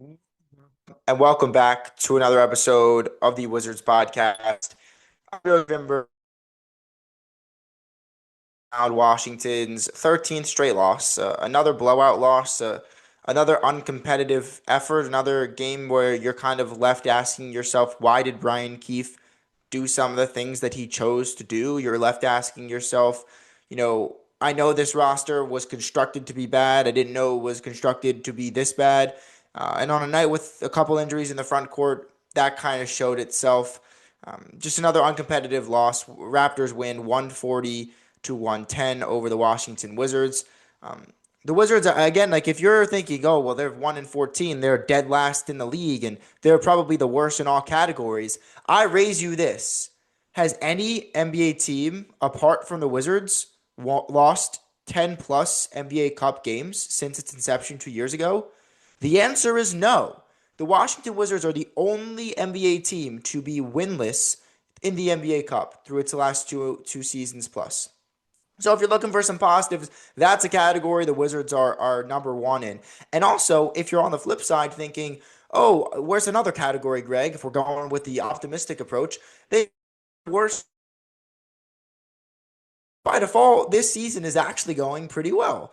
And welcome back to another episode of the Wizards podcast. I really remember Washington's 13th straight loss, another blowout loss, another uncompetitive effort, another game where you're kind of left asking yourself, why did Brian Keefe do some of the things that he chose to do? You're left asking yourself, I know this roster was constructed to be bad. I didn't know it was constructed to be this bad. And on a night with a couple injuries in the front court, that kind of showed itself. Just another uncompetitive loss. Raptors win 140 to 110 over the Washington Wizards. Um, the Wizards, again, like if you're thinking, oh, well, they're 1 and 14, they're dead last in the league, and they're probably the worst in all categories. I raise you this. Has any NBA team, apart from the Wizards, lost 10 plus NBA Cup games since its inception 2 years ago? The answer is no. The Washington Wizards are the only NBA team to be winless in the NBA Cup through its last two seasons plus. So if you're looking for some positives, that's a category the Wizards are number one in. And also, if you're on the flip side thinking, oh, where's another category, Greg? If we're going with the optimistic approach, they worse by default, this season is actually going pretty well.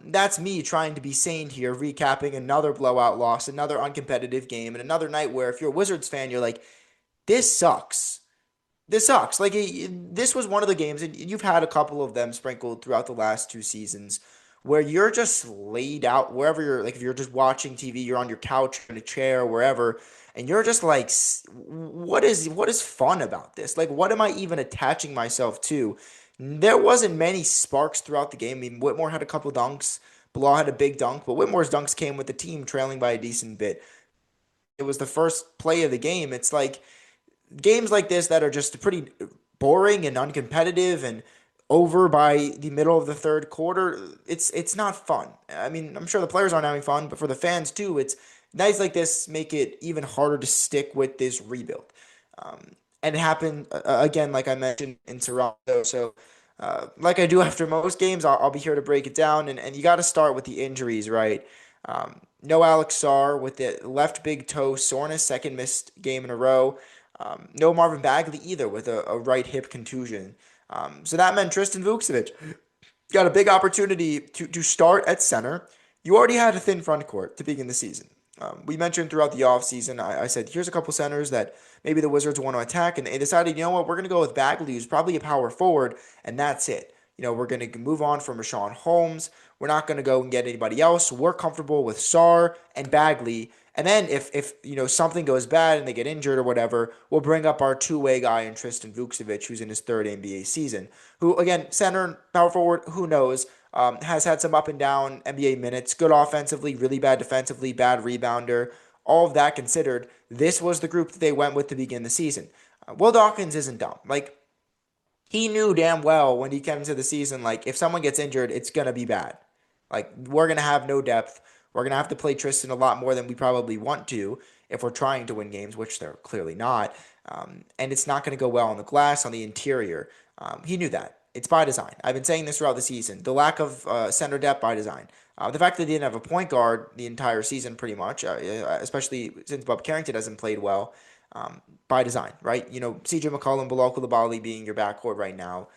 That's me trying to be sane here, recapping another blowout loss, another uncompetitive game, and another night where if you're a Wizards fan, you're like, this sucks. This sucks. Like this was one of the games, and you've had a couple of them sprinkled throughout the last two seasons, where you're just laid out wherever you're. Like if you're just watching TV, you're on your couch in a chair, wherever, and you're just like, what is fun about this? Like, what am I even attaching myself to? There wasn't many sparks throughout the game. I mean, Whitmore had a couple dunks. Bilal had a big dunk, but Whitmore's dunks came with the team trailing by a decent bit. It was the first play of the game. It's like games like this that are just pretty boring and uncompetitive and over by the middle of the third quarter, it's not fun. I mean, I'm sure the players aren't having fun, but for the fans too, it's nights like this make it even harder to stick with this rebuild. And it happened again, like I mentioned in Toronto. So, like I do after most games, I'll be here to break it down. And you got to start with the injuries, right? No Alex Sarr with the left big toe soreness, second missed game in a row. No Marvin Bagley either with a right hip contusion. So that meant Tristan Vukcevic got a big opportunity to start at center. You already had a thin front court to begin the season. We mentioned throughout the offseason, I said, here's a couple centers that maybe the Wizards want to attack. And they decided, you know what, we're going to go with Bagley, who's probably a power forward, and that's it. We're going to move on from Rashawn Holmes. We're not going to go and get anybody else. We're comfortable with Sarr and Bagley. And then if something goes bad and they get injured or whatever, we'll bring up our two-way guy in Tristan Vukcevic, who's in his third NBA season. Who again, center, power forward, who knows? Has had some up and down NBA minutes. Good offensively, really bad defensively, bad rebounder. All of that considered, this was the group that they went with to begin the season. Will Dawkins isn't dumb. Like he knew damn well when he came into the season, like if someone gets injured, it's gonna be bad. Like we're gonna have no depth. We're gonna have to play Tristan a lot more than we probably want to if we're trying to win games, which they're clearly not. And it's not gonna go well on the glass on the interior. He knew that. It's by design. I've been saying this throughout the season. The lack of center depth by design. The fact that they didn't have a point guard the entire season, pretty much, especially since Bob Carrington hasn't played well, by design, right? CJ McCollum, Bilal Coulibaly being your backcourt right now,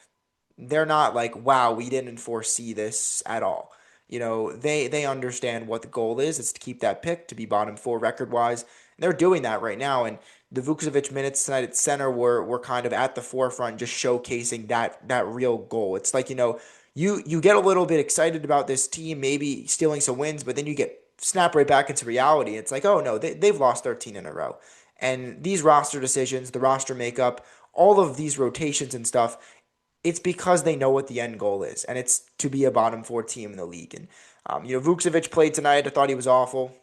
they're not like, wow, we didn't foresee this at all. They understand what the goal is. It's to keep that pick, to be bottom four record wise. And they're doing that right now. And the Vukcevic minutes tonight at center were kind of at the forefront, just showcasing that real goal. It's like, you get a little bit excited about this team, maybe stealing some wins, but then you get snap right back into reality. It's like, oh no, they've lost 13 in a row. And these roster decisions, the roster makeup, all of these rotations and stuff, it's because they know what the end goal is, and it's to be a bottom four team in the league. And Vukcevic played tonight. I thought he was awful.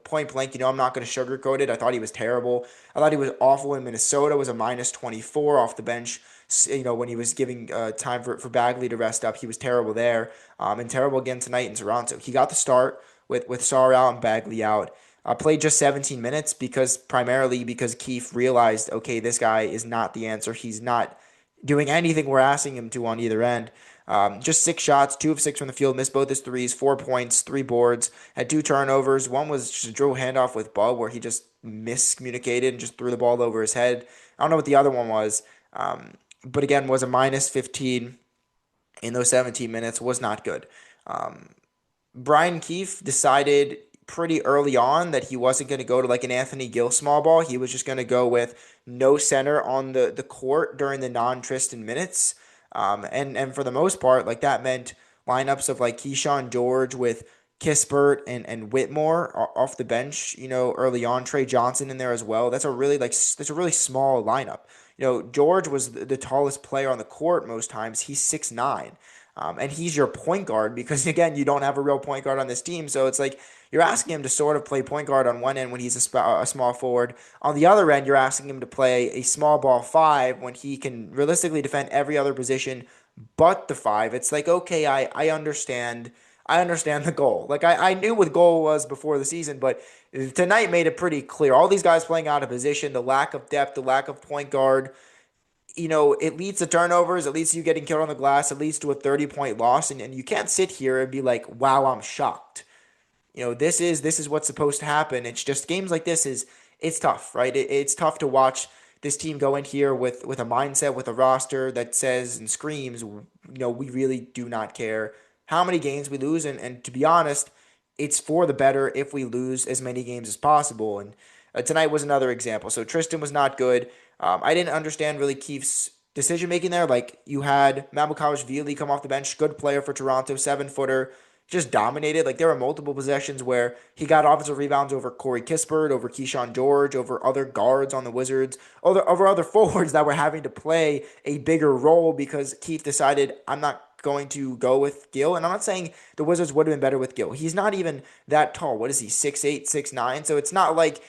Point blank. I'm not going to sugarcoat it. I thought he was terrible. I thought he was awful in Minnesota. Was a minus 24 off the bench. When he was giving time for Bagley to rest up, he was terrible there. And terrible again tonight in Toronto. He got the start with Sarr out and Bagley out. Played just 17 minutes primarily because Keefe realized, okay, this guy is not the answer. He's not doing anything we're asking him to on either end. Just 6 shots, 2 of 6 from the field, missed both his threes, 4 points, 3 boards, had 2 turnovers. One was just a dribble handoff with Bub where he just miscommunicated and just threw the ball over his head. I don't know what the other one was, but again, was a minus 15 in those 17 minutes, was not good. Um, Brian Keefe decided pretty early on that he wasn't going to go to like an Anthony Gill small ball. He was just going to go with no center on the court during the non-Tristan minutes. And for the most part, like that meant lineups of like Kyshawn George with Kispert and Whitmore off the bench, early on. Trey Johnson in there as well. That's a really small lineup. George was the tallest player on the court most times. He's 6'9". And he's your point guard because, again, you don't have a real point guard on this team. So it's like you're asking him to sort of play point guard on one end when he's a small forward. On the other end, you're asking him to play a small ball five when he can realistically defend every other position but the five. It's like, okay, I understand. I understand the goal. Like, I knew what the goal was before the season, but tonight made it pretty clear. All these guys playing out of position, the lack of depth, the lack of point guard, it leads to turnovers. It leads to you getting killed on the glass. It leads to a 30-point loss. And you can't sit here and be like, wow, I'm shocked. This is what's supposed to happen. It's just games like this it's tough, right? It's tough to watch this team go in here with a mindset, with a roster that says and screams, we really do not care how many games we lose. And to be honest, it's for the better if we lose as many games as possible. And tonight was another example. So Tristan was not good. I didn't understand really Keefe's decision making there. Like you had Vili come off the bench, good player for Toronto, 7-footer, just dominated. Like there were multiple possessions where he got offensive rebounds over Corey Kispert, over Kyshawn George, over other guards on the Wizards, over other forwards that were having to play a bigger role because Keefe decided I'm not going to go with Gill. And I'm not saying the Wizards would have been better with Gill. He's not even that tall. What is he, 6'8", 6'9"? So it's not like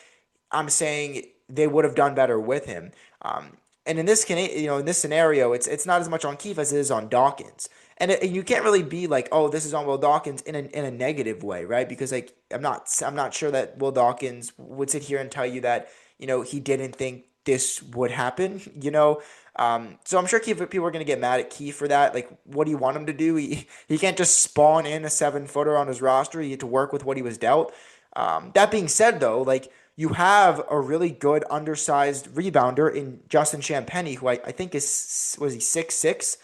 I'm saying they would have done better with him. And in this scenario, it's not as much on Keefe as it is on Dawkins. And you can't really be like, oh, this is on Will Dawkins in a negative way, right? Because like I'm not sure that Will Dawkins would sit here and tell you that he didn't think this would happen. So I'm sure people are going to get mad at Keefe for that. Like, what do you want him to do? He can't just spawn in a 7-footer on his roster. He had to work with what he was dealt. That being said, though, like you have a really good undersized rebounder in Justin Champagnie, who I think was he 6'6",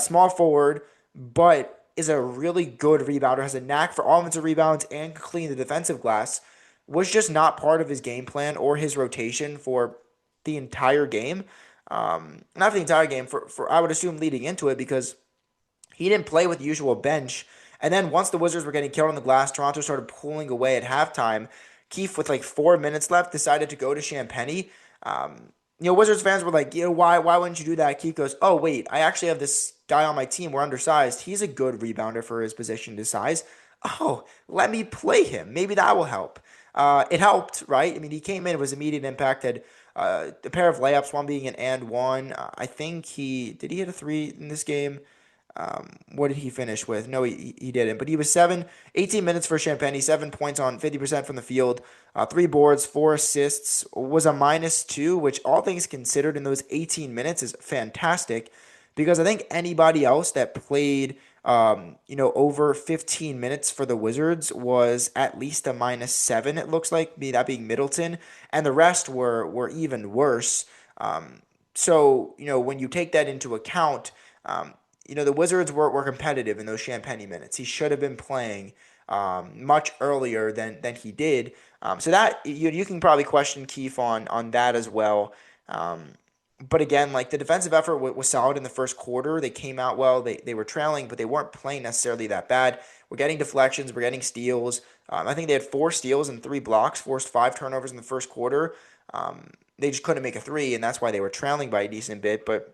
small forward, but is a really good rebounder, has a knack for offensive rebounds and can clean the defensive glass, was just not part of his game plan or his rotation for the entire game. Not for the entire game, for I would assume leading into it because he didn't play with the usual bench. And then once the Wizards were getting killed on the glass, Toronto started pulling away at halftime. Keefe, with like 4 minutes left, decided to go to Champagnie. Wizards fans were like, why wouldn't you do that? Keefe goes, oh, wait, I actually have this guy on my team. We're undersized. He's a good rebounder for his position, his size. Oh, let me play him. Maybe that will help. It helped, right? I mean, he came in, it was immediate impact, had a pair of layups, one being an and one. I think did he hit a three in this game? What did he finish with? No, he didn't. But he was 18 minutes for Champagnie, 7 points on 50% from the field, 3 boards, 4 assists, was a -2, which all things considered in those 18 minutes is fantastic because I think anybody else that played, over 15 minutes for the Wizards was at least a -7, it looks like, that being Middleton, and the rest were even worse. So, when you take that into account, the Wizards were competitive in those Champagnie minutes. He should have been playing much earlier than he did. So that you can probably question Keefe on that as well. But again, like the defensive effort was solid in the first quarter. They came out well. They were trailing, but they weren't playing necessarily that bad. We're getting deflections. We're getting steals. I think they had 4 steals and 3 blocks, forced 5 turnovers in the first quarter. They just couldn't make a three, and that's why they were trailing by a decent bit. But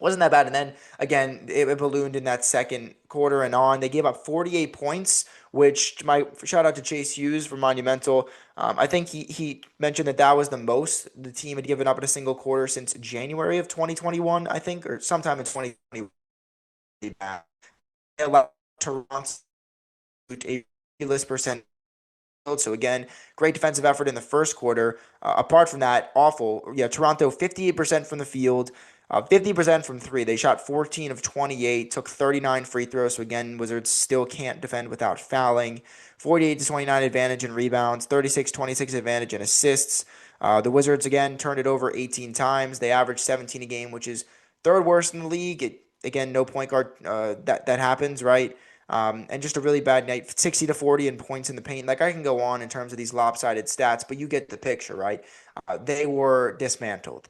wasn't that bad. And then again, it ballooned in that second quarter and on. They gave up 48 points, which my shout out to Chase Hughes from Monumental. I think he mentioned that was the most the team had given up in a single quarter since January of 2021, I think, or sometime in 2020. They allowed Toronto a ridiculous percent. So again, great defensive effort in the first quarter. Apart from that, awful. Yeah, Toronto 58% from the field, 50% from three. They shot 14 of 28, took 39 free throws. So again, Wizards still can't defend without fouling. 48 to 29 advantage in rebounds, 36-26 advantage in assists. The Wizards again turned it over 18 times. They averaged 17 a game, which is third worst in the league. Again, no point guard that happens, right? And just a really bad night, 60 to 40 in points in the paint. Like I can go on in terms of these lopsided stats, but you get the picture, right? They were dismantled.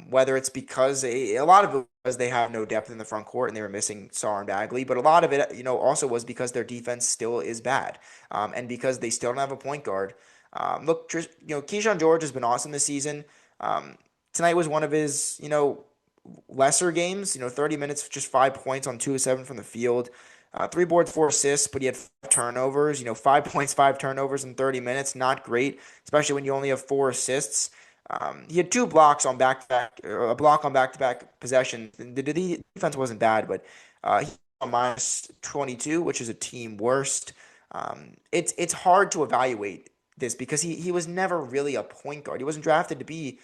Whether it's because a lot of it was they have no depth in the front court and they were missing Sarr and Bagley, but a lot of it, also was because their defense still is bad, and because they still don't have a point guard. Look, Kyshawn George has been awesome this season. Tonight was one of his, lesser games. 30 minutes, just 5 points on 2 of 7 from the field. 3 boards, 4 assists, but he had 5 turnovers. 5 points, 5 turnovers in 30 minutes. Not great, especially when you only have 4 assists. He had 2 blocks on back-to-back, a block on back-to-back possessions. The defense wasn't bad, but he on minus 22, which is a team worst. It's hard to evaluate this because he was never really a point guard. He wasn't drafted to be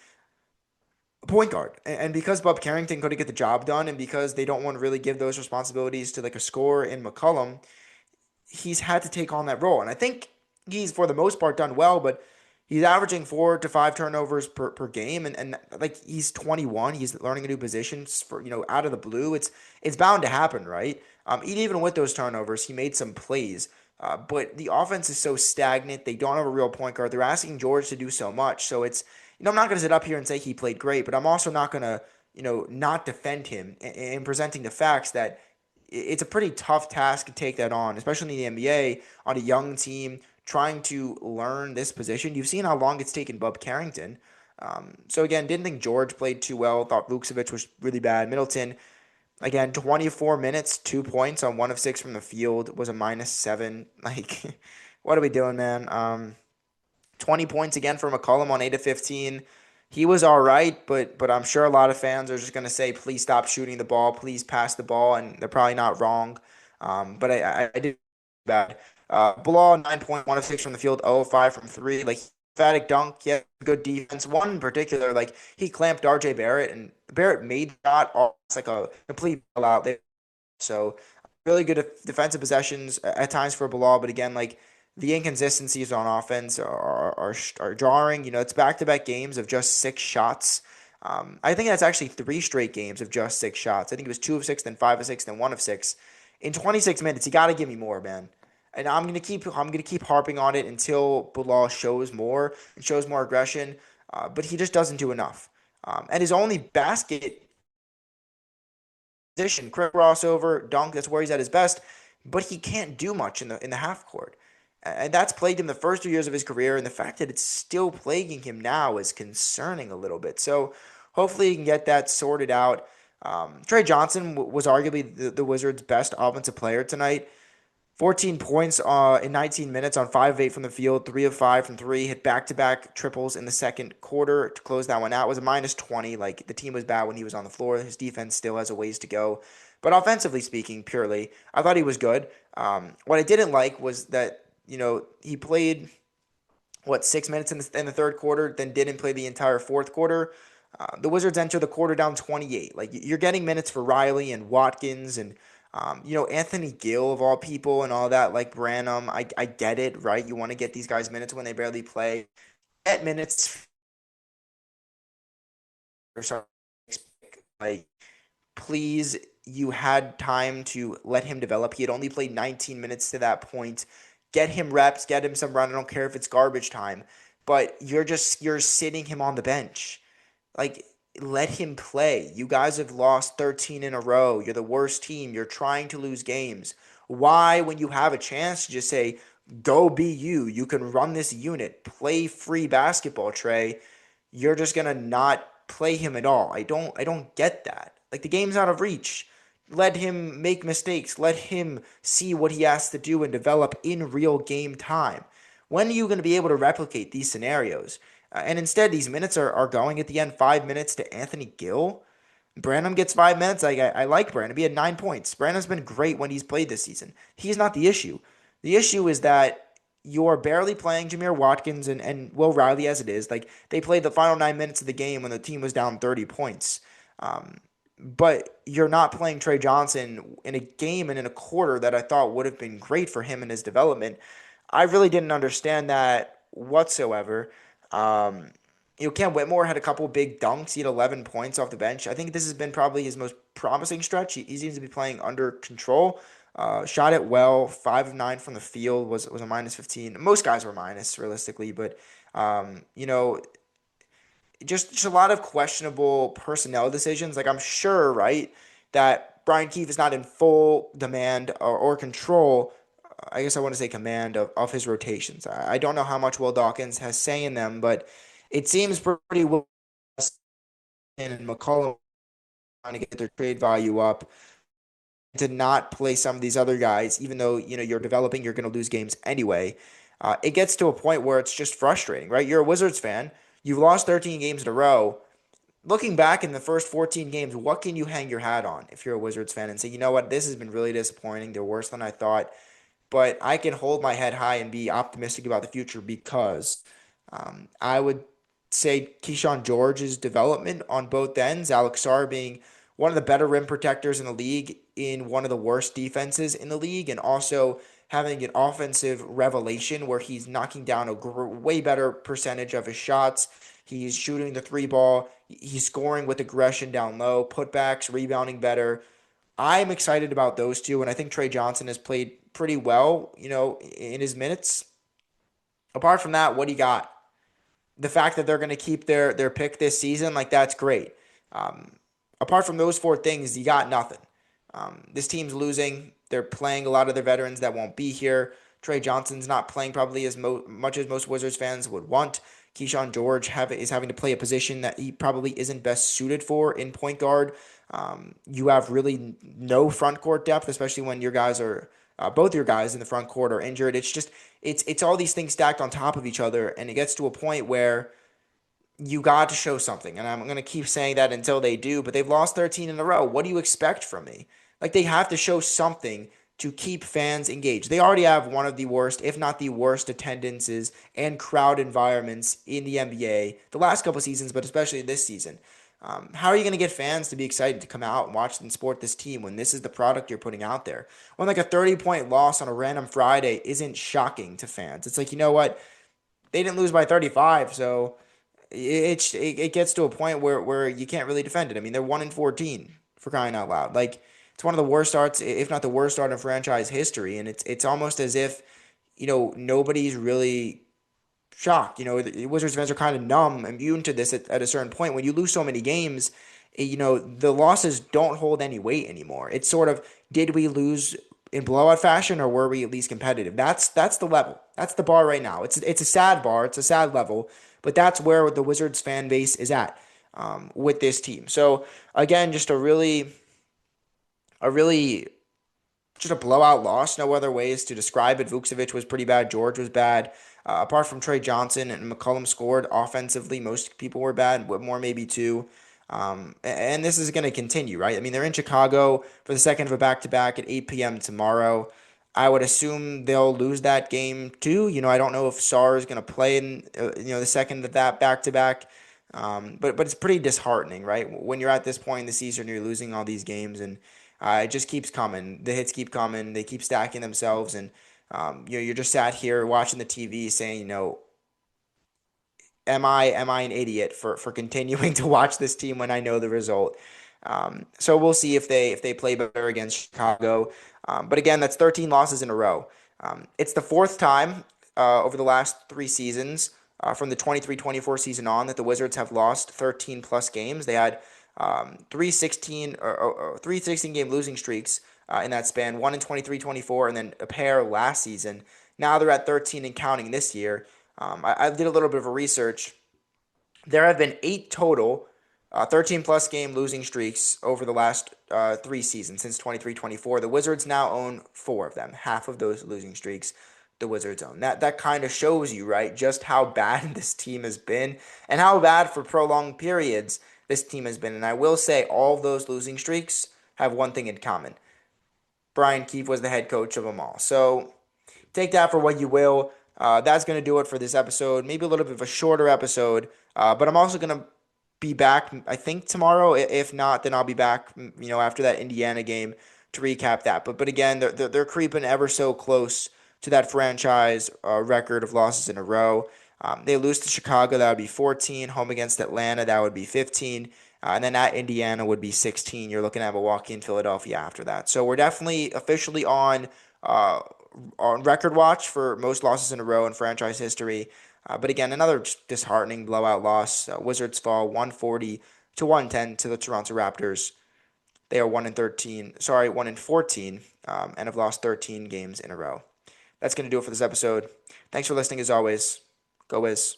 a point guard. And because Bob Carrington couldn't get the job done, and because they don't want to really give those responsibilities to like a scorer in McCollum, he's had to take on that role. And I think he's, for the most part, done well, but he's averaging 4 to 5 turnovers per game. And like he's 21, he's learning a new position for, out of the blue. It's bound to happen, right? Even with those turnovers, he made some plays. But the offense is so stagnant. They don't have a real point guard. They're asking George to do so much. So it's, I'm not going to sit up here and say he played great, but I'm also not going to, not defend him in presenting the facts that it's a pretty tough task to take that on, especially in the NBA on a young team trying to learn this position. You've seen how long it's taken Bub Carrington. So again, didn't think George played too well. Thought Vukcevic was really bad. Middleton, again, 24 minutes, 2 points on 1 of 6 from the field, was a -7. Like, what are we doing, man? 20 points again for McCollum on 8 of 15. He was all right, but I'm sure a lot of fans are just going to say, please stop shooting the ball, please pass the ball, and they're probably not wrong. But I did bad. Bilal, 9.1 of 6 from the field, 0 of 5 from 3. Like, emphatic dunk, yeah, good defense. One in particular, like, he clamped RJ Barrett, and Barrett made that it's like a complete blowout there. So, really good defensive possessions at times for Bilal, but again, like, the inconsistencies on offense are jarring. It's back-to-back games of just 6 shots. I think that's actually 3 straight games of just 6 shots. I think it was 2 of 6, then 5 of 6, then 1 of 6. In 26 minutes, you got to give me more, man. And I'm gonna keep harping on it until Bilal shows more and shows more aggression. But he just doesn't do enough. And his only basket position, quick crossover, dunk, that's where he's at his best. But he can't do much in the half court. And that's plagued him the first 2 years of his career, and the fact that it's still plaguing him now is concerning a little bit. So hopefully he can get that sorted out. Trey Johnson was arguably the Wizards' best offensive player tonight. 14 points in 19 minutes on 5 of 8 from the field, 3 of 5 from 3, hit back-to-back triples in the second quarter to close that one out. It was a -20. Like, the team was bad when he was on the floor. His defense still has a ways to go. But offensively speaking, purely, I thought he was good. What I didn't like was that, he played, 6 minutes in the third quarter, then didn't play the entire fourth quarter. The Wizards enter the quarter down 28. Like, you're getting minutes for Riley and Watkins and Anthony Gill of all people and all that, like Branham. I get it, right? You want to get these guys minutes when they barely play. Get minutes or something. Like, please, you had time to let him develop. He had only played 19 minutes to that point. Get him reps, get him some run. I don't care if it's garbage time, but you're sitting him on the bench. Like, let him play. You guys have lost 13 in a row. You're the worst team. You're trying to lose games. Why, when you have a chance, to just say, go be you. You can run this unit. Play free basketball, Trey. You're just gonna not play him at all. I don't get that. Like, the game's out of reach. Let him make mistakes. Let him see what he has to do and develop in real game time. When are you going to be able to replicate these scenarios? And instead, these minutes are going at the end. 5 minutes to Anthony Gill. Branham gets 5 minutes. I like Branham. He had 9 points. Branham's been great when he's played this season. He's not the issue. The issue is that you're barely playing Jameer Watkins and Will Riley as it is. Like, they played the final 9 minutes of the game when the team was down 30 points. but you're not playing Trey Johnson in a game and in a quarter that I thought would have been great for him and his development. I really didn't understand that whatsoever. Um, Cam Whitmore had a couple big dunks. He had 11 points off the bench. I think this has been probably his most promising stretch. He seems to be playing under control. Shot it well. 5 of 9 from the field was a minus 15. Most guys were minus realistically, but you know, just a lot of questionable personnel decisions. Like I'm sure, right, that Brian Keefe is not in full demand or control. I guess I want to say command of his rotations. I don't know how much Will Dawkins has say in them, but it seems pretty well. And McCollum trying to get their trade value up to not play some of these other guys, even though you're developing, you're going to lose games anyway. It gets to a point where it's just frustrating, right? You're a Wizards fan. You've lost 13 games in a row. Looking back in the first 14 games, what can you hang your hat on if you're a Wizards fan and say, you know what, this has been really disappointing. They're worse than I thought. But I can hold my head high and be optimistic about the future because I would say Kyshawn George's development on both ends, Alex Sarr being one of the better rim protectors in the league in one of the worst defenses in the league, and also having an offensive revelation where he's knocking down a way better percentage of his shots. He's shooting the three ball. He's scoring with aggression down low, putbacks, rebounding better. I'm excited about those two, and I think Trey Johnson has played pretty well, in his minutes. Apart from that, what do you got? The fact that they're going to keep their pick this season, like that's great. Um, Apart from those four things, you got nothing. This team's losing. They're playing a lot of their veterans that won't be here. Trey Johnson's not playing probably as much as most Wizards fans would want. Kyshawn George is having to play a position that he probably isn't best suited for in point guard. You have really no front court depth, especially when your guys are both your guys in the front court are injured. It's all these things stacked on top of each other, and it gets to a point where you got to show something. And I'm going to keep saying that until they do, but they've lost 13 in a row. What do you expect from me? Like they have to show something to keep fans engaged. They already have one of the worst, if not the worst, attendances and crowd environments in the NBA the last couple seasons, but especially this season. How are you going to get fans to be excited to come out and watch and support this team when this is the product you're putting out there? When like a 30-point loss on a random Friday isn't shocking to fans. It's like, you know what? They didn't lose by 35, so it gets to a point where you can't really defend it. I mean, they're 1-14 for crying out loud. Like it's one of the worst starts, if not the worst start in franchise history, and it's almost as if nobody's really shocked. The Wizards fans are kind of numb, immune to this at a certain point. When you lose so many games, the losses don't hold any weight anymore. It's sort of, did we lose in blowout fashion or were we at least competitive? That's the level. That's the bar right now. It's a sad bar. It's a sad level, but that's where the Wizards fan base is at with this team. So again, just a really just a blowout loss. No other ways to describe it. Vukcevic was pretty bad. George was bad. Apart from Trey Johnson and McCollum scored offensively, most people were bad. Whitmore maybe too. And this is going to continue, right? I mean, they're in Chicago for the second of a back-to-back at 8 p.m. tomorrow. I would assume they'll lose that game too. I don't know if Sarr is going to play in the second of that back-to-back. But it's pretty disheartening, right? When you're at this point in the season, you're losing all these games, and it just keeps coming. The hits keep coming. They keep stacking themselves, and you're just sat here watching the TV, saying, am I an idiot for continuing to watch this team when I know the result? So we'll see if they play better against Chicago. But again, that's 13 losses in a row. It's the fourth time over the last 3 seasons from the 23-24 season on that the Wizards have lost 13 plus games. They had three 16 game losing streaks in that span, one in 23-24, and then a pair last season. Now they're at 13 and counting this year. I did a little bit of a research. There have been 8 total 13 plus game losing streaks over the last 3 seasons since 23-24. The Wizards now own 4 of them. Half of those losing streaks the Wizards own. That kind of shows you, right, just how bad this team has been and how bad for prolonged periods this team has been. And I will say all of those losing streaks have one thing in common. Brian Keefe was the head coach of them all. So take that for what you will. That's going to do it for this episode. Maybe a little bit of a shorter episode, but I'm also going to be back, I think, tomorrow. If not, then I'll be back, after that Indiana game to recap that. But again, they're creeping ever so close to that franchise record of losses in a row. They lose to Chicago, that would be 14. Home against Atlanta, that would be 15. And then at Indiana would be 16. You're looking at Milwaukee and Philadelphia after that. So we're definitely officially uh, on record watch for most losses in a row in franchise history. But again, another disheartening blowout loss. Wizards fall 140 to 110 to the Toronto Raptors. They are 1-13, sorry, 1-14, and have lost 13 games in a row. That's going to do it for this episode. Thanks for listening as always. Go Wiz.